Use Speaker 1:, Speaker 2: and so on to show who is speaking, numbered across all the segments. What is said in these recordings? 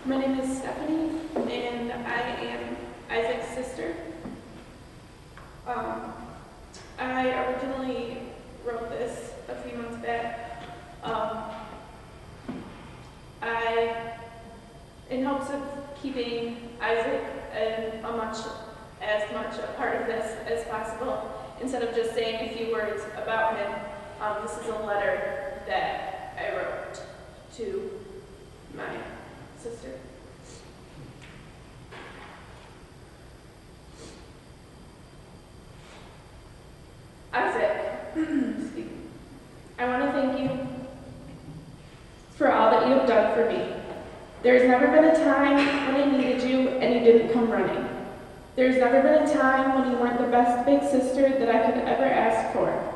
Speaker 1: My name is Stephanie, and I am Isaac's sister. I originally wrote this a few months back. In hopes of keeping Isaac as much a part of this as possible, instead of just saying a few words about him, this is a letter that I wrote to my sister. Isaac, I want to thank you for all that you have done for me. There's never been a time when I needed you and you didn't come running. There's never been a time when you weren't the best big sister that I could ever ask for.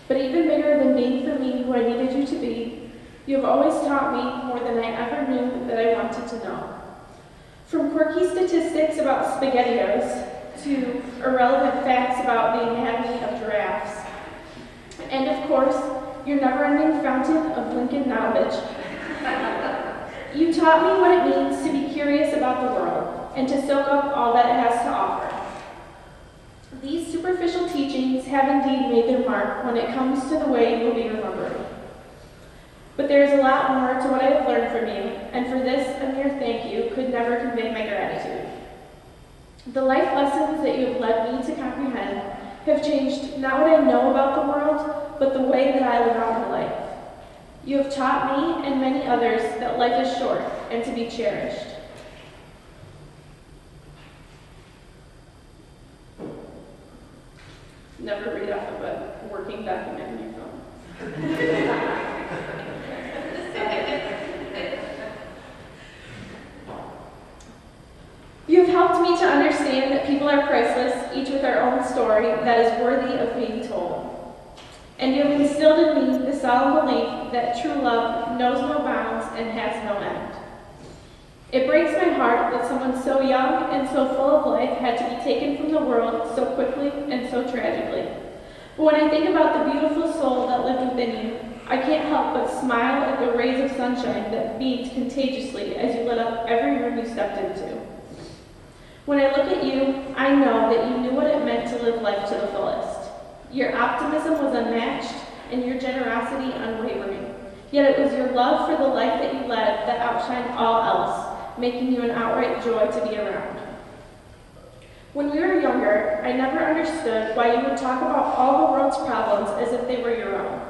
Speaker 1: But even bigger than being for me who I needed you to be, you have always taught me more than I ever knew that I wanted to know. From quirky statistics about SpaghettiOs to irrelevant facts about the anatomy of giraffes. And of course, your never-ending fountain of Lincoln knowledge. You taught me what it means to be curious about the world and to soak up all that it has to offer. These superficial teachings have indeed made their mark when it comes to the way you will be remembered. But there is a lot more to what I have learned from you, and for this, a mere thank you could never convey my gratitude. The life lessons that you have led me to comprehend have changed not what I know about the world, but the way that I live out my life. You have taught me and many others that life is short and to be cherished. Never read off of a working document on your phone. You have helped me to understand that people are priceless, each with their own story that is worthy of being told. And you have instilled in me the solemn belief that true love knows no bounds and has no end. It breaks my heart that someone so young and so full of life had to be taken from the world so quickly and so tragically. But when I think about the beautiful soul that lived within you, I can't help but smile at the rays of sunshine that beamed contagiously as you lit up every room you stepped into. When I look at you, I know that you knew what it meant to live life to the fullest. Your optimism was unmatched and your generosity unwavering. Yet it was your love for the life that you led that outshined all else, making you an outright joy to be around. When we were younger, I never understood why you would talk about all the world's problems as if they were your own.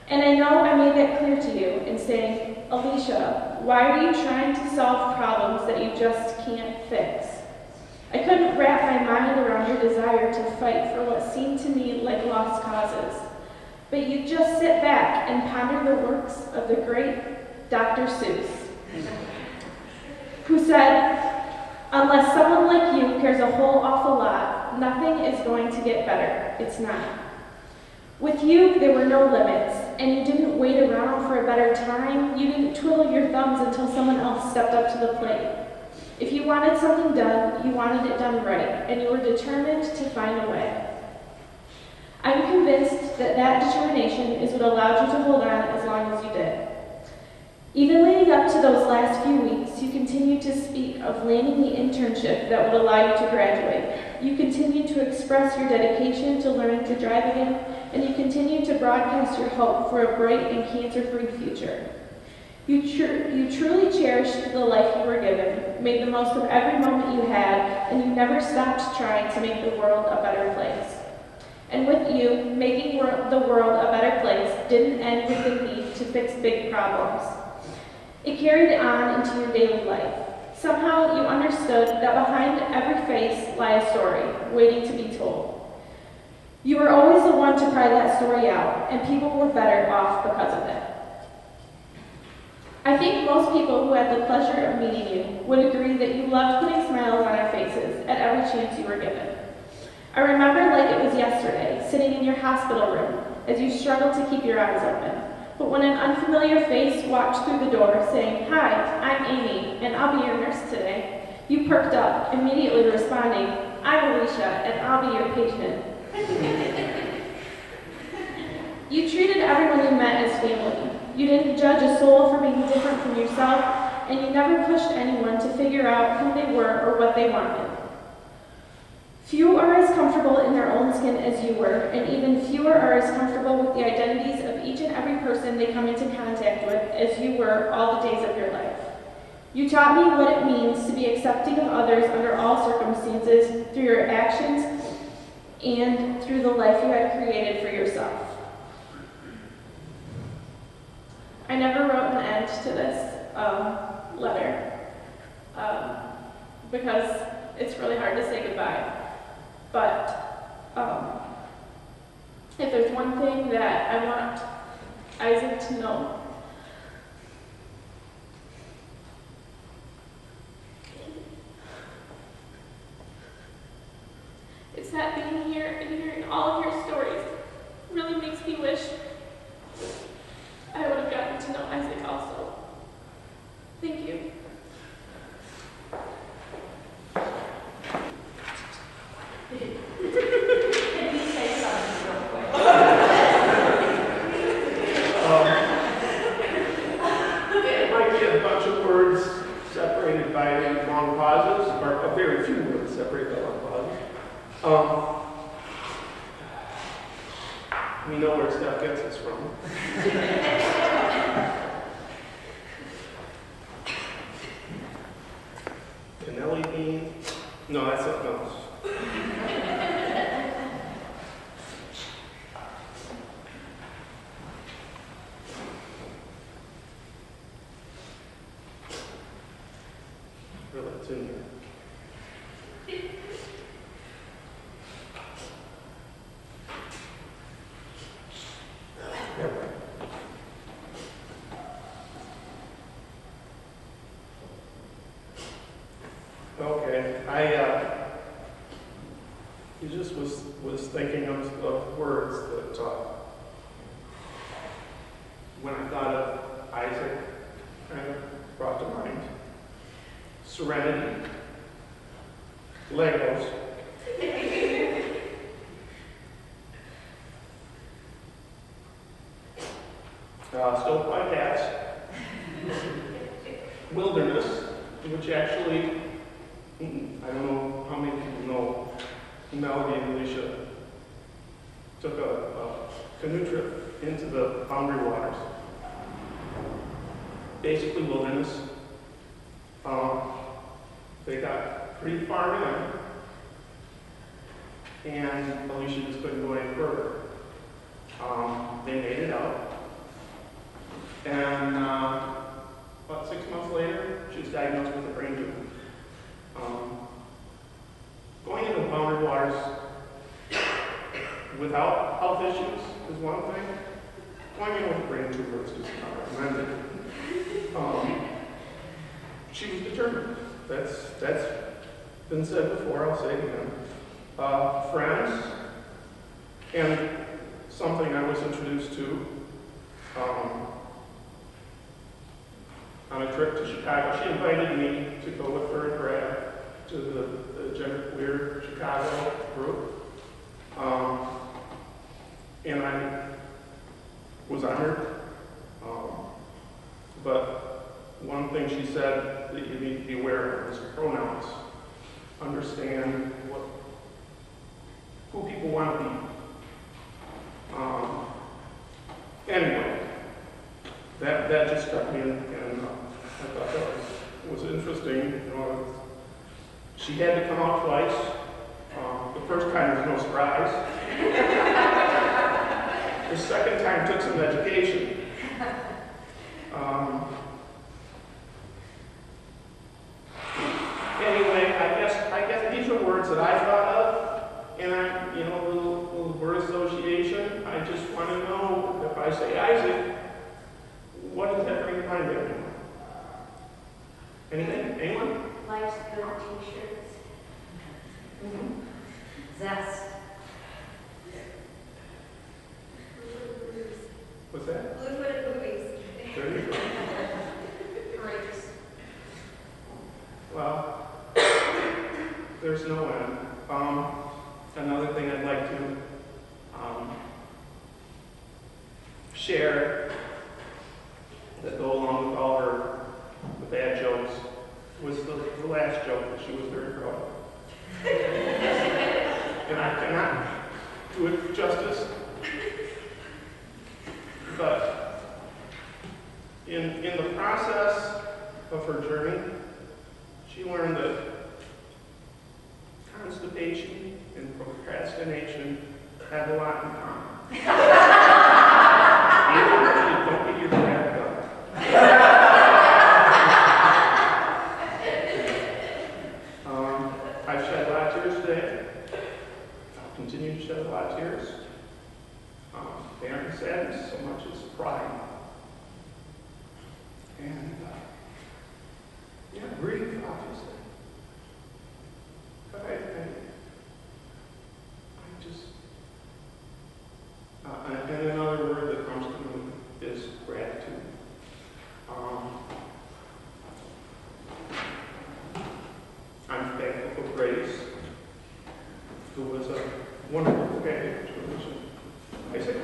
Speaker 1: And I know I made that clear to you in saying, Alicia, why are you trying to solve problems that you just can't fix? I couldn't wrap my mind around your desire to fight for what seemed to me like lost causes. But you just sit back and ponder the works of the great Dr. Seuss, who said, unless someone like you cares a whole awful lot, nothing is going to get better. It's not. With you, there were no limits, and you didn't wait around for a better time. You didn't twiddle your thumbs until someone else stepped up to the plate. If you wanted something done, you wanted it done right, and you were determined to find a way. I'm convinced that that determination is what allowed you to hold on as long as you did. Even leading up to those last few weeks, you continued to speak of landing the internship that would allow you to graduate. You continued to express your dedication to learning to drive again, and you continued to broadcast your hope for a bright and cancer-free future. You truly cherished the life you were given, made the most of every moment you had, and you never stopped trying to make the world a better place. And with you, making the world a better place didn't end with the need to fix big problems. It carried on into your daily life. Somehow you understood that behind every face lay a story, waiting to be told. You were always the one to pry that story out, and people were better off because of it. I think most people who had the pleasure of meeting you would agree that you loved putting smiles on our faces at every chance you were given. I remember like it was yesterday, sitting in your hospital room as you struggled to keep your eyes open. But when an unfamiliar face walked through the door saying, "Hi, I'm Amy, and I'll be your nurse today," you perked up, immediately responding, "I'm Alicia, and I'll be your patient." You treated everyone you met as family. You didn't judge a soul for being different from yourself, and you never pushed anyone to figure out who they were or what they wanted. Few are as comfortable in their own skin as you were, and even fewer are as comfortable with the identities of each and every person they come into contact with as you were all the days of your life. You taught me what it means to be accepting of others under all circumstances through your actions and through the life you had created for yourself. I never wrote an end to this letter because it's really hard to say goodbye. But if there's one thing that I want Isaac to know, it's that being here and hearing all of your stories really makes me wish I would have gotten to know Isaac also. Thank you.
Speaker 2: Can you say something real quick?
Speaker 3: It might be a bunch of words separated by long pauses, or a very few words separated by long pauses. We know where Steph gets this from. Canelli bean? No, that's something else. Really, it's in here. Okay, he just was thinking of words that when I thought of Isaac, kind of brought to mind serenity, Legos, stovepipe hats, wilderness, which actually, I don't know how many people know, Melody and Alicia took a canoe trip into the Boundary Waters. Basically wilderness. They got pretty far in, and Alicia just couldn't go any further. They made it out, and about 6 months later, she was diagnosed with a brain tumor. Going into the Boundary Waters without health issues is one thing. Going in with a brain tumor is just not recommended. She was determined. That's been said before, I'll say it again. Friends, and something I was introduced to on a trip to Chicago. She invited me to go with her and Brad to the Genderqueer Chicago group. And I was honored. But one thing she said that you need to be aware of is pronouns. Understand who people want to be. Anyway, that just struck me, and I thought that was interesting. She had to come out twice. The first time was no surprise. The second time took some education. Anyway, I guess these are words that I thought of, and a little word association. I just want to know if I say Isaac, what does that bring to mind to anyone? Anything? Anyone?
Speaker 2: Life's good t-shirts. Zest.
Speaker 3: What's that?
Speaker 2: Blue-footed boobies.
Speaker 3: There you go.
Speaker 2: Courageous.
Speaker 3: Well, there's no end. Another thing I'd like to share that go along with all the bad jokes was the last joke that she was very proud of. And I cannot do it justice. But in the process of her journey, she learned that constipation and procrastination have a lot in common. Even if you don't get your crap done. I've shed a lot of tears today. I'll continue to shed a lot of tears. They aren't sadness so much as pride. And, grief, obviously. But I just, and another word that comes to me is gratitude. I'm thankful for Grace, who was a wonderful companion to Alicia.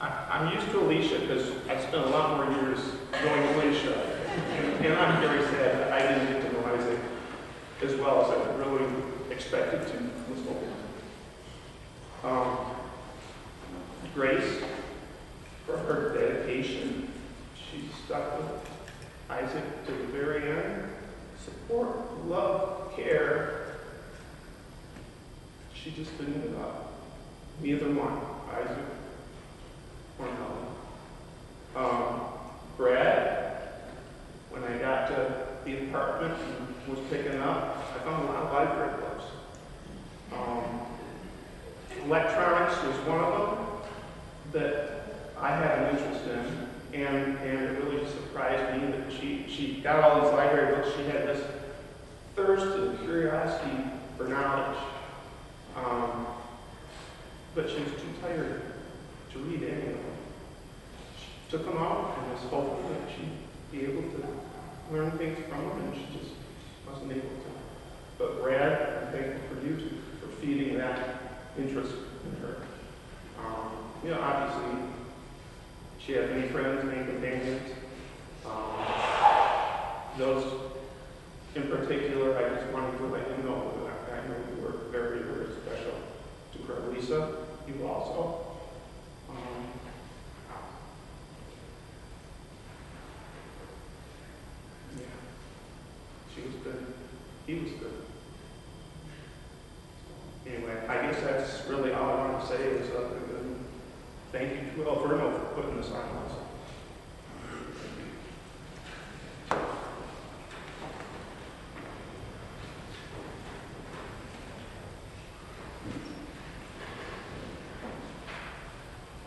Speaker 3: I'm used to Alicia because I spent a lot more years knowing Alicia, and I'm very sad that I didn't get to know Isaac as well as I really expected to this moment. Grace, for her dedication, she stuck with Isaac to the very end. Support, love, care. She just didn't give up. Neither one, Isaac or Helen. Brad, when I got to the apartment and was picking up, I found a lot of library books. Electronics was one of them that I had an interest in, and it really just surprised me that she got all these library books. She had this thirst and curiosity for knowledge, but she was too tired to read any of them. She took them out and was hopeful that she'd be able to learn things from them, and she just wasn't able to. But Brad, I'm thankful for you too, for feeding that interest in her. Obviously, she had many friends, many companions. Those in particular, I just wanted to let you know that I know you were very, very special to her. Lisa, you also. She was good. He was good. Anyway, I guess that's really all I want to say is thank you to Alverno for putting this on us.